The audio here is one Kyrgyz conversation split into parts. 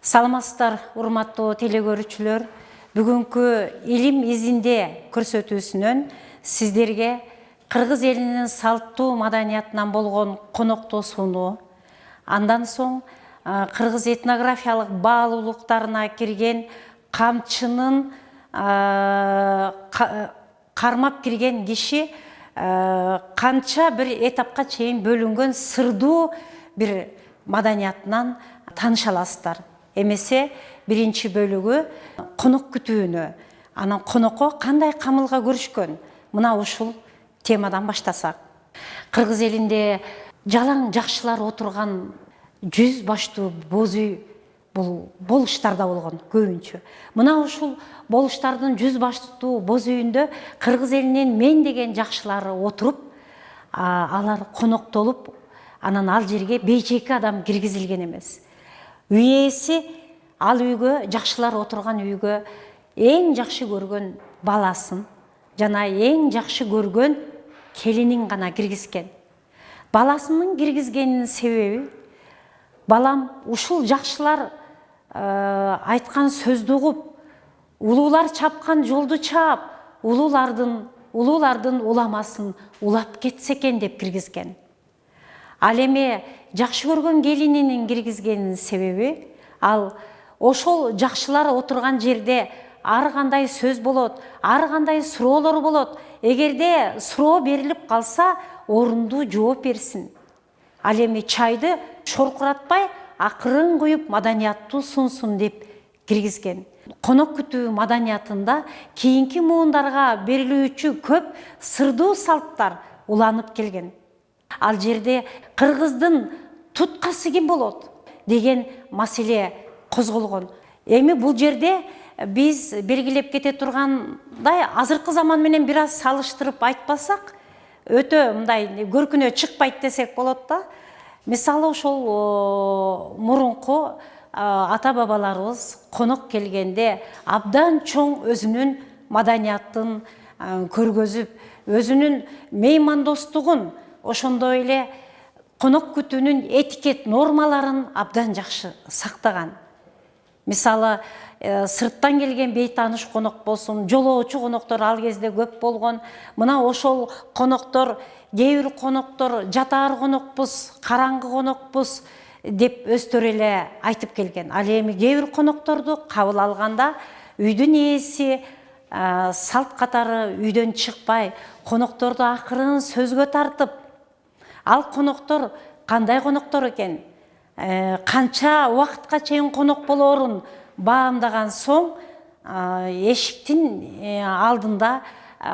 Саламатсыздар, урматтуу телекөрүүчүлөр. Бүгүнкү илим изинде көрсөтүүсүнөн сиздерге кыргыз элинин салттуу маданиятынан болгон коноктоо сунуу, андан соң кыргыз этнографиялык баалуулуктарына кирген камчынын кармап кирген киши канча бир этапка чейин бөлүнгөн сырдуу бир маданиятынан тааныша аласыздар. Эмесе биринчи бөлүгү конок күтүүнү, анан конокко кандай камылга көрүшкөн, мына ушул темадан баштасак. Кыргыз элинде жалаң жакшылар отурган 100 баштуу боз үй бул болуштарда болгон көбүнчө. Мына ушул болуштардын 100 баштуу боз үйүндө кыргыз элинин мен деген жакшылары отуруп, алар коноктолуп, анан ал жерге бейжеке адам киргизилген эмес. Үй ээси ал үйгө, жакшылар отурган үйгө эң жакшы көргөн баласын жана эң жакшы көргөн келинин гана киргизген. Баласынын киргизгенинин себеби, балам ушул жакшылар айткан сөздү угуп, улуулар чапкан жолду чаап, улуулардын уламасын улап кетсе экен деп киргизген. Ал эми жакшы көргөн келининин киргизгенинин себеби, ал ошол жакшылар отурган жерде ар кандай сөз болот, ар кандай суроолор болот. Эгерде суроо берилип калса, орундуу жооп берсин. Ал эми чайды шоркуратпай, акырын куюп маданияттуу сунсун деп киргизген. Конок күтүү маданиятында кийинки муундарга берилүүчү көп сырдуу салттар уланып келген. Ал жерде кыргыздын туткасы ким болот деген маселе козголгон. Эми бул жерде биз белгилеп кете тургандай, азыркы заман менен бир аз салыштырып айтпасак, өтө мындай көркүнө чыкпайт десек болот да. Мисалы ошол мурунку ата бабаларыбыз конок келгенде абдан чоң өзүнүн маданиятын көргөзүп, өзүнүн меймандостугун, ошондой эле конок күтүүнүн этикет нормаларын абдан жакшы сактаган. Мисалы, сырттан келген бейтааныш конок болсун, жолоочу коноктор ал кезде көп болгон. Мына ошол коноктор, кээ бир коноктор жатаар конокпуз, караңгы конокпуз деп өздөрү эле айтып келген. Ал эми кээ бир конокторду кабыл алганда үйдүн ээси салт катары үйдөн чыкпай, конокторду акырын сөзгө тартып, ал коноктор кандай коноктор экен, канча убакытка чейин конок болоорун баамдаган соң, эшиктин алдында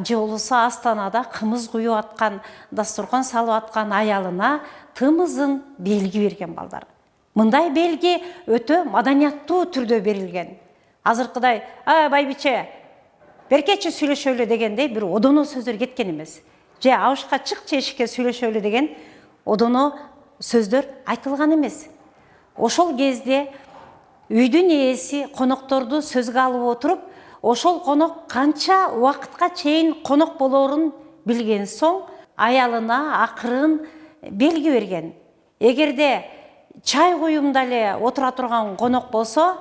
же болбосо астанада кымыз куюп аткан, дасторкон салып аткан аялына тымызын белги берген балдар. Мындай белги өтө маданияттуу түрдө берилген. Азыркыдай, байбиче, беркечи сүйлөшөлү дегендей бир одоно сөздөр кеткен эмес. Же абышка чыкчы эшикке сүйлөшөлү деген одоно сөздөр айтылган эмес. Ошол кезде үйдүн ээси конокторду сөзгө алып отуруп, ошол конок канча убакытка чейин конок болоорун билген соң, аялына акырын белги берген. Эгерде чай куюмда эле отура турган конок болсо,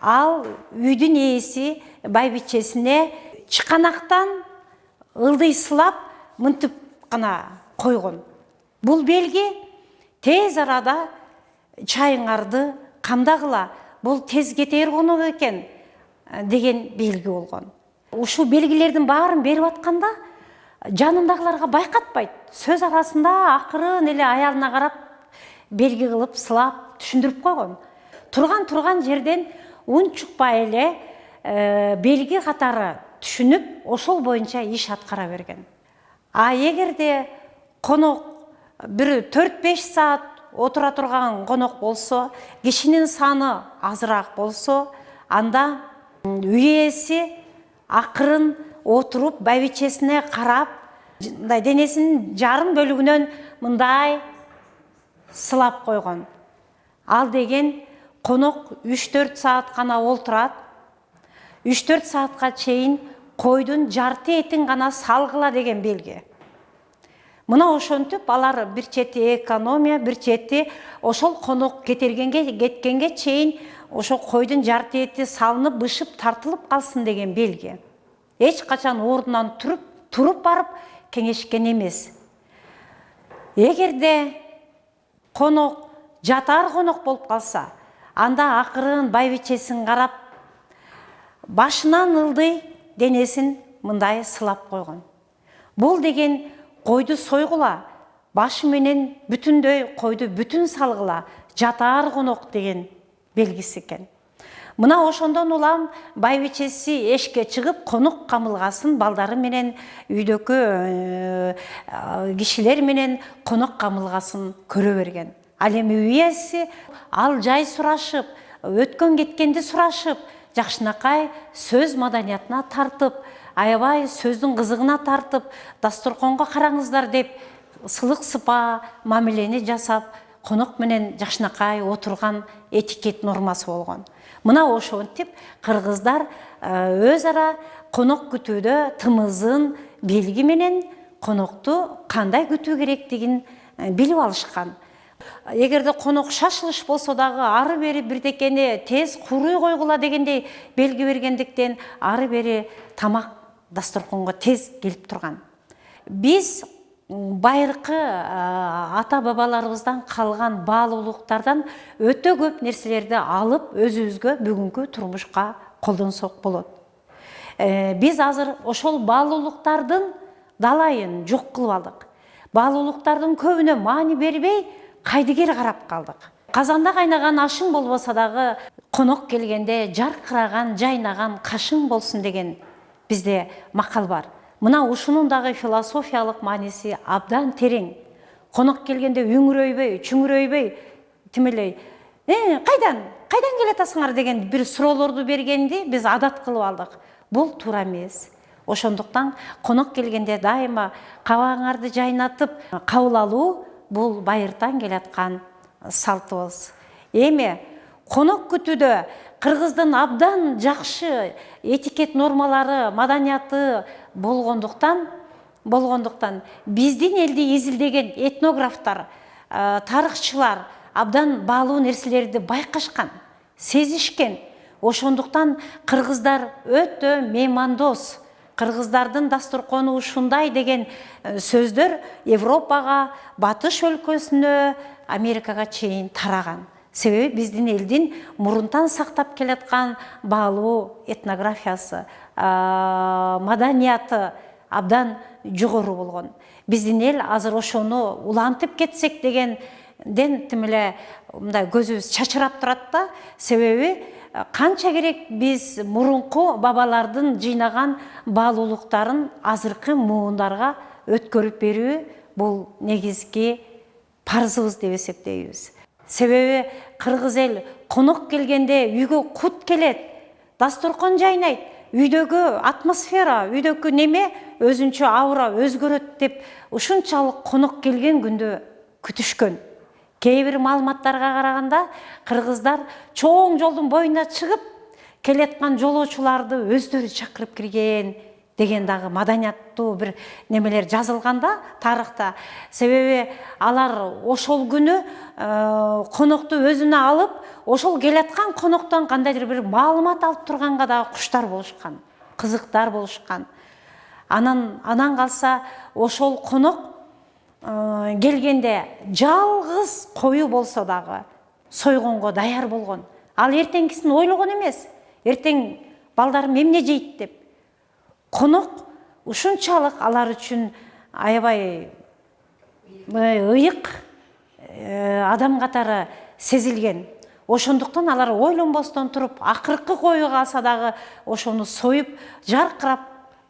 ал үйдүн ээси байбичесине чыканактан ылдыйсылап мынтип гана койгон. Бул белги тез арада чайыңарды камдагыла, бул тез кетер конок экен деген белги болгон. Ушул белгилердин баарын берип атканда жанындагыларга байкатпайт. Сөз арасында акырын эле аялына карап белги кылып, сылап түшүндүрүп койгон. Турган жерден унчукпай эле белги катары түшүнүп, ошол боюнча иш аткара берген. Эгерде конок бир 4-5 саат отура турган конок болсо, кишинин саны азыраак болсо, анда үй ээси акырын отуруп, байбичесине карап, денесинин жарым бөлүгүнөн мындай сылап койгон. Ал деген конок 3-4 саат гана олтурат. 3-4 саатка чейин койдун жарты этин гана салгыла деген белги. Мына ошентип алар бир чети экономия, бир чети ошол конок кеткенге чейин ошо койдун жарты эти салынып, бышып, тартылып калсын деген белги. Эч качан ордунан туруп барып кеңешкен эмес. Эгерде конок жатар конок болуп калса, анда акырын байбичесин карап, башынан ылдый денесин мындай сылап койгон. Бул деген койду сойгула, башы менен бүтүндөй койду бүтүн салгыла, жатар конок деген белгиси экен. Мына ошондон улам байбичеси эшикке чыгып, конок камылгасын балдары менен, үйдөгү кишилер менен конок камылгасын көрө берген. Ал эми үйеси ал жай сурашып, өткөн кеткенди сурашып, жакшынакай сөз маданиятына тартып, аябай сөздүн кызыгына тартып, дасторконго караңыздар деп сылык сыпа мамилени жасап, конок менен жакшынакай отурган этикет нормасы болгон. Мына ошентип кыргыздар өз ара конок күтүүдө тымызын белги менен конокту кандай күтүү керектигин билип алышкан. Эгерде конок шашылыш болсо дагы ары бери бирдекени тез куруй койгула дегендей белги бергендиктен ары бери тамак дасторконго тез келип турган. Биз байыркы ата бабаларыбыздан калган баалуулуктардан өтө көп нерселерди алып өзүбүзгө бүгүнкү турмушка колдонсок болот. Биз азыр ошол баалуулуктардын далайын жок кылып алдык. Баалуулуктардын көбүнө маани бербей кайдыгер карап калдык. Казанда кайнаган ашың болбосо дагы конок келгенде жаркыраган, жайнаган кашың болсун деген бизде макал бар. Мына ушунун дагы философиялык мааниси абдан терең. Конок келгенде үңүрөйбөй, чүңүрөйбөй, тимелей, кайдан келатасыңар деген бир суроолорду бергенди биз адат кылып алдык. Бул туура эмес. Ошондуктан конок келгенде дайыма кабагыңарды жайнатып кабыл алуу бул байыртан келаткан салтыбыз. Эми конок күтүүдө кыргыздын абдан жакшы этикет нормалары, маданияты болгондуктан биздин элди изилдеген этнографтар, тарыхчылар абдан баалуу нерселерди байкашкан, сезишкен. Ошондуктан кыргыздар өтө меймандос, кыргыздардын дасторкону ушундай деген сөздөр Европага, Батыш өлкөсүнө, Америкага чейин тараган. Себеби биздин элдин мурунтан сактап келаткан баалуу этнографиясы, маданияты абдан жогору болгон. Биздин эл азыр ошону улантып кетсек дегенден тимеле мындай көзүбүз чачырап турат да. Себеби канча керек биз мурунку бабалардын жыйнаган баалуулуктарын азыркы муундарга өткөрүп берүү бул негизги парзыбыз деп эсептейбиз. Себеби кыргыз эл конок келгенде үйгө кут келет, дасторкон жайнайт, үйдөгү атмосфера, үйдөгү неме өзүнчө аура өзгөрөт деп ушунчалык конок келген күндө күтүшкөн. Кейбир маалыматтарга караганда кыргыздар чоң жолдун боюна чыгып келеткан жолоочуларды өздөрү чакырып кирген деген дагы маданияттуу бир немелер жазылганда тарыхта. Себеби алар ошол күнү конокту өзүнө алып, ошол келаткан коноктон кандайдыр бир маалымат алып турганга дагы куштар болушкан, кызыктар болушкан. Анан калса ошол конок келгенде жалгыз кою болсо дагы сойгонго даяр болгон. Ал эртеңкисин ойлогон эмес. Эртең балдарым эмне жейт деп. Конок ушунчалык алар үчүн аябай ыйык адам катары сезилген. Ошондуктан алар ойлонбостон туруп, акыркы кою калса дагы ошону союп, жаркырап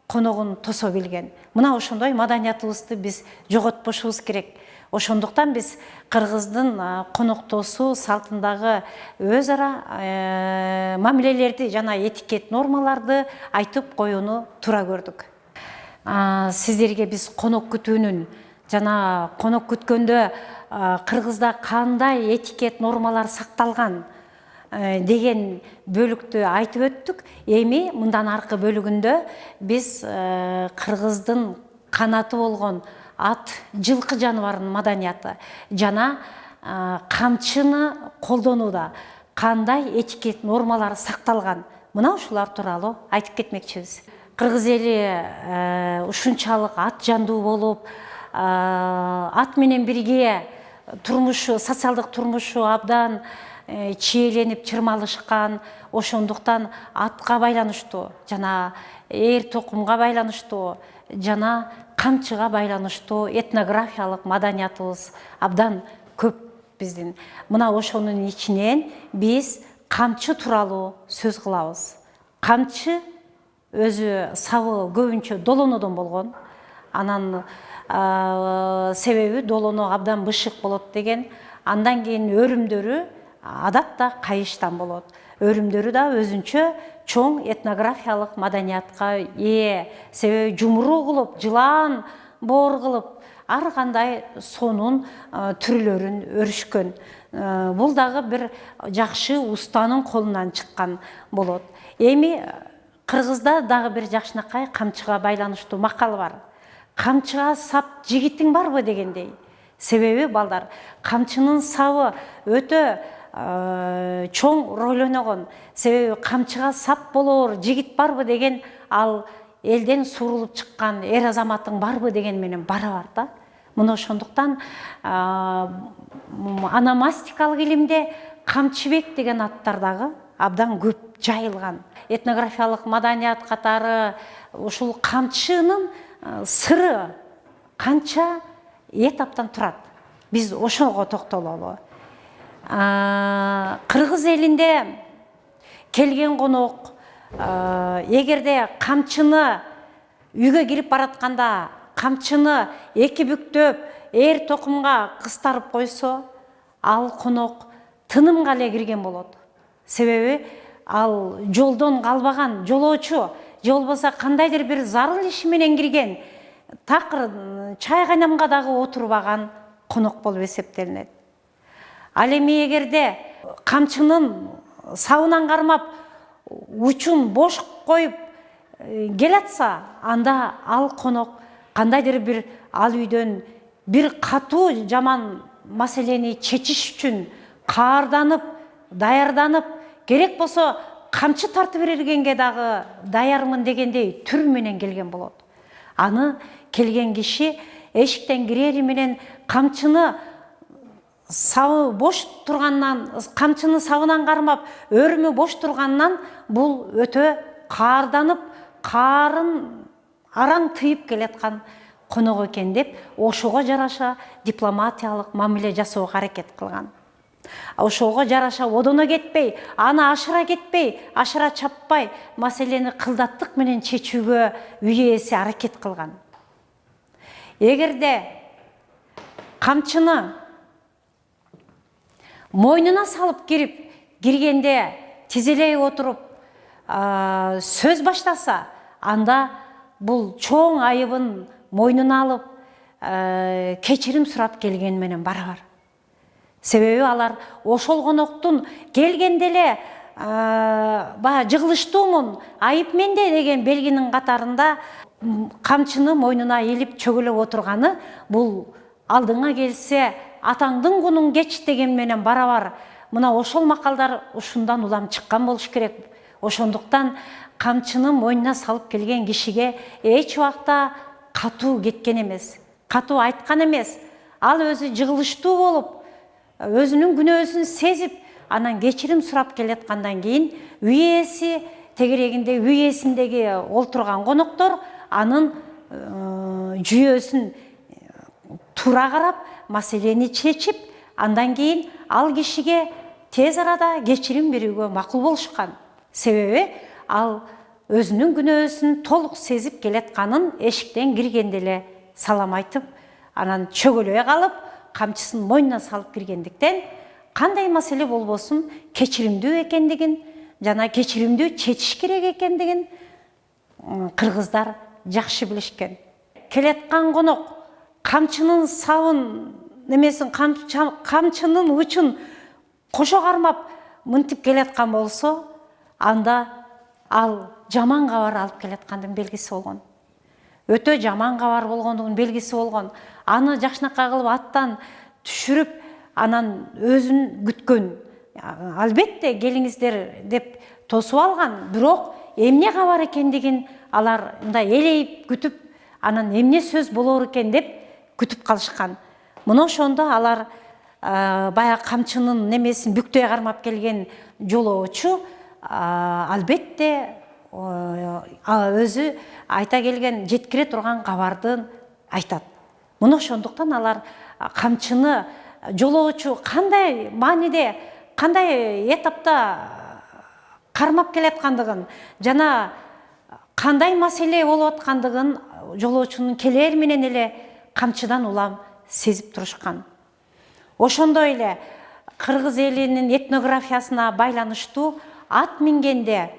коногун тосо билген. Мына ошондой маданиятыбызды биз жоготпошубуз керек. Ошондуктан биз кыргыздын коноктосуу салтындагы өз ара мамилелерди жана этикет нормаларды айтып коюуну туура көрдүк. Сиздерге биз конок күтүүнүн жана конок күткөндө кыргызда кандай этикет нормалар сакталган деген бөлүктү айтып өттүк. Эми мындан аркы бөлүгүндө биз кыргыздын канаты болгон ат жылкы жаныбарынын маданияты жана камчыны колдонууда кандай этикет нормалары сакталган, мына ушулар тууралуу айтып кетмекчибиз. Кыргыз эли ушунчалык ат жандуу болуп, ат менен бирге турмушу, социалдык турмушу абдан чиеленип чырмалышкан, ошондуктан атка байланыштуу жана эр токумга байланыштуу жана камчыга байланыштуу этнографиялык маданиятыбыз абдан көп биздин. Мына ошонун ичинен биз камчы тууралуу сөз кылабыз. Камчы өзү сабы көбүнчө долонодон болгон. Анан себеби долоно абдан бышык болот деген. Андан кийин өрүмдөрү адатта кайыштан болот. Өрүмдөрү да өзүнчө чоң этнографиялык маданиятка ээ. Себеби жумуру кылып, жылан, боор кылып, ар кандай сонун түрлөрүн өрүшкөн. Бул дагы бир жакшы устанын колунан чыккан болот. Эми Кыргызда дагы бир жакшынакай камчыга байланыштуу макал бар. Камчыга сап жигитиң барбы дегендей. Себеби балдар, камчынын сабы өтө чоң роль ойногон. Себеби камчыга сап болоор жигит барбы деген ал элден сурулуп чыккан эр азаматың барбы деген менен барабар да. Мына ошондуктан аномастикалык илимде камчыбек деген аттар дагы абдан көп жайылган. Этнографиялык маданият катары ушул камчынын сыры канча этаптан турат. Биз ошого токтололу. Кыргыз элинде келген конок эгерде камчыны үйгө кирип баратканда камчыны эки бүктөп эр токумга кыстарып койсо, ал конок тынымга эле кирген болот. Себеби ал жолдон калбаган жолоочу, же болбосо кандайдыр бир зарыл иши менен кирген, такыр чай кайнамга дагы отурбаган конок болуп эсептелинет. Ал эми эгерде камчынын сабынан кармап учун бош коюп келатса, анда ал конок кандайдыр бир ал үйдөн бир катуу жаман маселени чечиш үчүн каарданып, даярданып, керек болсо камчы тартып бергенге дагы даярмын дегендей түр менен келген болот. Аны келген киши эшиктен кирери менен камчыны сабы бош тургандан, камчыны сабынан кармап, өрүмү бош тургандан бул өтө каарданып, каарын араң тыйып келаткан конок экен деп, ошого жараша дипломатиялык мамиле жасоого аракет кылган. Ошого жараша одоно кетпей, аны ашыра кетпей, ашыра чаппай, маселени кылдаттык менен чечүүгө үй ээси аракет кылган. Эгерде камчыны мойнуна салып киргенде тизелей отуруп сөз баштаса, анда бул чоң айыбын мойнуна алып, кечирим сурап келген менен барабар. Себеби алар ошол коноктун келгенде эле жыгылыштуумун, айып менде деген белгинин катарында камчыны мойнуна илип чөгөлөп отурганы бул алдыңа келсе атаңдын кунун кеч деген менен барабар. Мына ошол макалдар ушундан улам чыккан болуш керек. Ошондуктан камчыны мойнуна салып келген кишиге эч убакта катуу кеткен эмес, катуу айткан эмес. Ал өзү жыгылыштуу болуп, өзүнүн күнөөсүн сезип, анан кечирим сурап келаткандан кийин үй ээси тегерегинде үй ээсиндеги олтурган коноктор анын жүйөсүн туура карап, маселени чечип, андан кийин ал кишиге тез арада кечирим берүүгө макул болушкан. Себеби ал өзүнүн күнөөсүн толук сезип келатканын эшиктен киргенде эле салам айтып, анан чөгөлөй калып, камчысын мойнуна салып киргендиктен кандай маселе болбосун кечиримдүү экендигин жана кечиримдүү чечиш керек экендигин кыргыздар жакшы билишкен. Келаткан конок камчынын сабын немесин, камчынын учун кошо кармап мынтип келаткан болсо, анда ал жаман кабар алып келаткандын белгиси болгон. өтө жаман кабар болгондугунун белгиси болгон. Аны жакшынакай кылып аттан түшүрүп, анан өзүн күткөн. Албетте келиңиздер деп тосуп алган, бирок эмне кабар экендигин алар мындай элейип күтүп, анан эмне сөз болор экен деп күтүп калышкан. Мына ошондо алар баягы камчынын немесин бүктөй кармап келген жолоочу албетте өзү айта келген, жеткире турган кабарды айтат. Мына ошондуктан алар камчыны жолоочу кандай мааниде, кандай этапта кармап келаткандыгын жана кандай маселе болуп аткандыгын жолоочунун келээр менен эле камчыдан улам сезип турушкан. Ошондой эле кыргыз элинин этнографиясына байланыштуу ат мингенде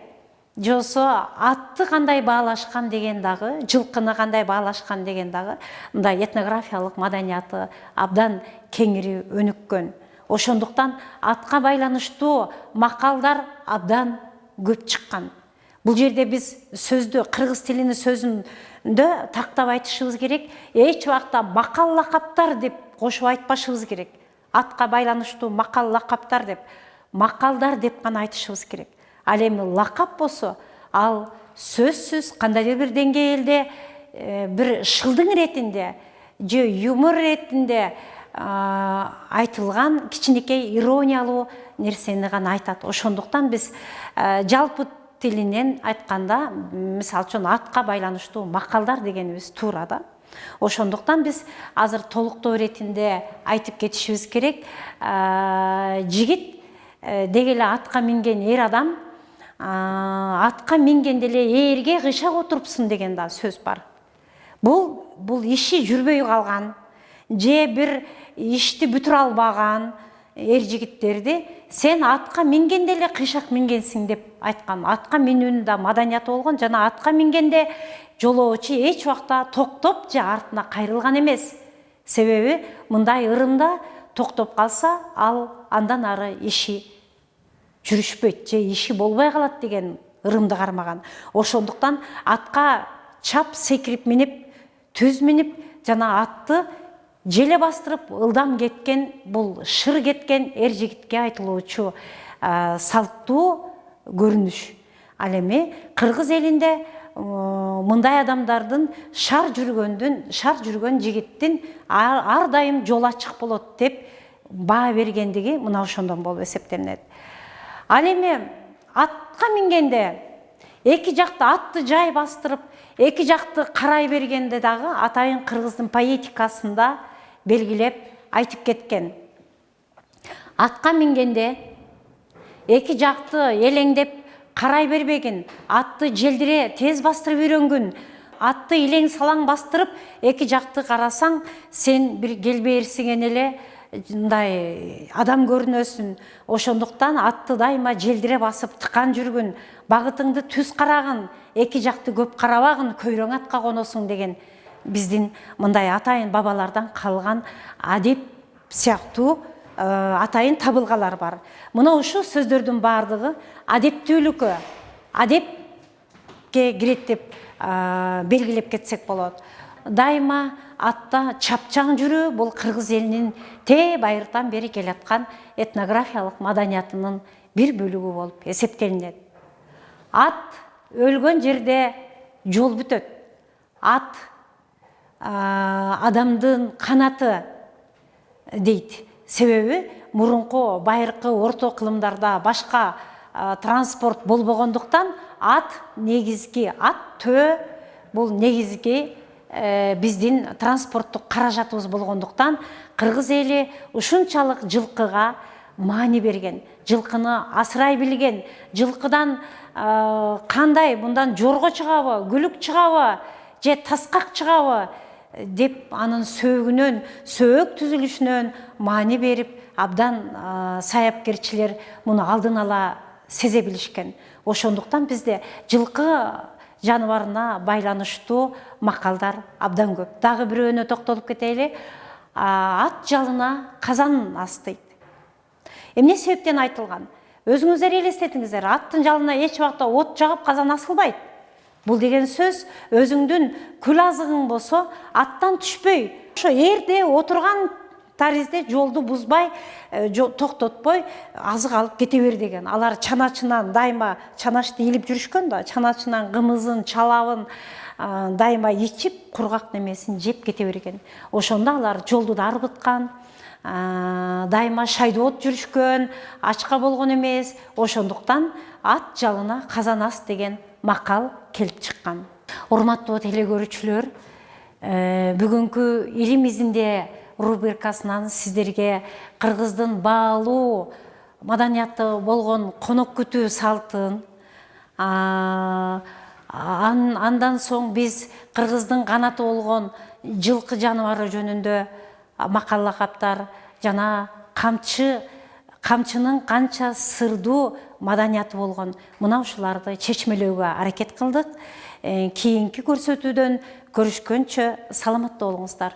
жосо атты кандай баалашкан деген дагы, жылкыны кандай баалашкан деген дагы мындай этнографиялык маданияты абдан кеңири өнүккөн. Ошондуктан атка байланыштуу макалдар абдан көп чыккан. Бул жерде биз сөздү, кыргыз тилинин сөзүндө тактап айтышыбыз керек. Эч убакта макал лакаптар деп кошуп айтпашыбыз керек. Атка байланыштуу макал лакаптар деп, макалдар деп гана айтышыбыз керек. Ал эми лакап болсо, ал сөзсүз кандайдыр бир деңгээлде бир шылдың иретинде же юмор иретинде айтылган кичинекей ирониялуу нерсени гана айтат. Ошондуктан биз жалпы тилинен айтканда, мисалы үчүн атка байланыштуу макалдар дегенибиз туура да. Ошондуктан биз азыр толуктоо иретинде айтып кетишибиз керек. Жигит деги эле атка минген эр адам атка мингенде эле ээрге кыйшак отурупсун деген да сөз бар. Бул иши жүрбөй калган же бир ишти бүтүрө албаган эр жигиттерди сен атка мингенде эле кыйшак мингенсиң деп айткан. Атка минүүнүн да маданияты болгон жана атка мингенде жолоочу эч убакта токтоп же артына кайрылган эмес. Себеби мындай ырымда токтоп калса, ал андан ары иши жүрүшпөйт же иши болбой калат деген ырымды кармаган. Ошондуктан атка чап секирип минип, түз минип жана атты желе бастырып ылдам кеткен, бул шыр кеткен эр жигитке айтылуучу салттуу көрүнүш. Ал эми кыргыз элинде мындай адамдардын шар жүргөн жигиттин ар дайым жол ачык болот деп баа бергендиги мына ошондон болуп эсептелинет. Ал эми атка мингенде эки жакты атты жай бастырып, эки жакты карай бергенде дагы атайын кыргыздын поэтикасында белгилеп айтып кеткен. Атка мингенде эки жакты элеңдеп карай бербегин, атты желдире тез бастырып үйрөнгүн, атты илең салаң бастырып эки жакты карасаң, сен бир келбээрсиңен эле мындай адам көрүнөсүн. Ошондуктан атты дайыма желдире басып тыкан жүргүн, багытыңды түз карагын, эки жакты көп карабагын, көйрөң атка коносуң деген биздин мындай атайын бабалардан калган адеп сыяктуу атайын табылгалар бар. Мына ушул сөздөрдүн баардыгы адептүүлүккө, адепке кирет деп белгилеп кетсек болот. Дайыма атта чапчаң жүрүү бул кыргыз элинин байыртан бери келаткан этнографиялык маданиятынын бир бөлүгү болуп эсептелинет. Ат өлгөн жерде жол бүтөт. Ат адамдын канаты дейт. Себеби мурунку байыркы орто кылымдарда башка транспорт болбогондуктан ат негизги, ат төө бул негизги биздин транспорттук каражатыбыз болгондуктан кыргыз эли ушунчалык жылкыга маани берген, жылкыны асырай билген, жылкыдан кандай мындан жорго чыгабы, күлүк чыгабы же таскак чыгабы деп анын сөөгүнөн, сөөк түзүлүшүнөн маани берип, абдан саяпкерчилер муну алдын ала сезе билишкен. Ошондуктан бизде жылкы жаныбарына байланыштуу макалдар абдан көп. Дагы бирөөнө токтолуп кетели. Ат жалына казан астыйт. Эмне себептен айтылган? Өзүңүздөр элестетиңиздер, аттын жалына эч убакта от жагып казан асылбайт. Бул деген сөз өзүңдүн күл азыгың болсо аттан түшпөй, ошо эрде отурган таризде жолду бузбай, токтотпой азык алып кете бер деген. Алар чаначынан дайыма чанашты илип жүрүшкөн да, чаначынан кымызын, чалабын дайыма ичип, кургак немесин жеп кете берген. Ошондо алар жолду да арбыткан, дайыма шайдоот жүрүшкөн, ачка болгон эмес. Ошондуктан ат жалына казан ас деген макал келип чыккан. Урматтуу телекөрүүчүлөр, бүгүнкү илим изинде рубрикасынан сиздерге кыргыздын баалуу маданияты болгон конок күтүү салтын, андан соң биз кыргыздын канаты болгон жылкы жаныбары жөнүндө макала каптар жана камчынын канча сырдуу маданияты болгон мына ушуларды чечмелөөгө аракет кылдык. Кийинки көрсөтүүдөн көрүшкөнчө саламатта болуңуздар.